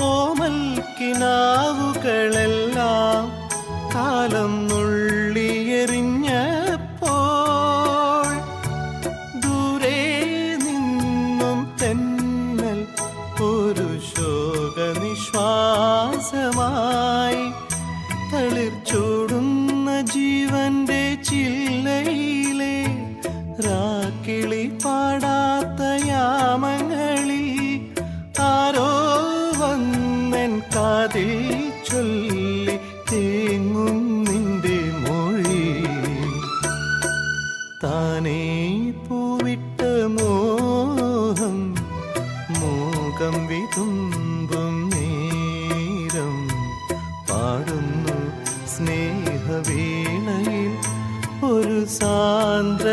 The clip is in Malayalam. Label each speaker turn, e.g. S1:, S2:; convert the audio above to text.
S1: ഓമൽ കിനാവുകളെല്ലാം കാലം നുള്ളിയെറിഞ്ഞപ്പോൾ ദൂരെ നിന്നും തെന്നൽ ഒരു ശോകനിശ്വാസമായി തളിർച്ചൂടുന്ന ജീവന്റെ ചില്ലയിലെ രാക്കിളി പാടാത്ത യാമങ്ങളിൽ ആരോ വന്നെൻ കാതിൽ ചൊല്ലി തേങ്ങും നിന്റെ മൊഴി. താനേ പൂവിട്ട മോഹം മൂകം വിതുമ്പും നേരം പാടുന്നു സ്നേഹവീണയിൽ ഒരു സാന്ദ്ര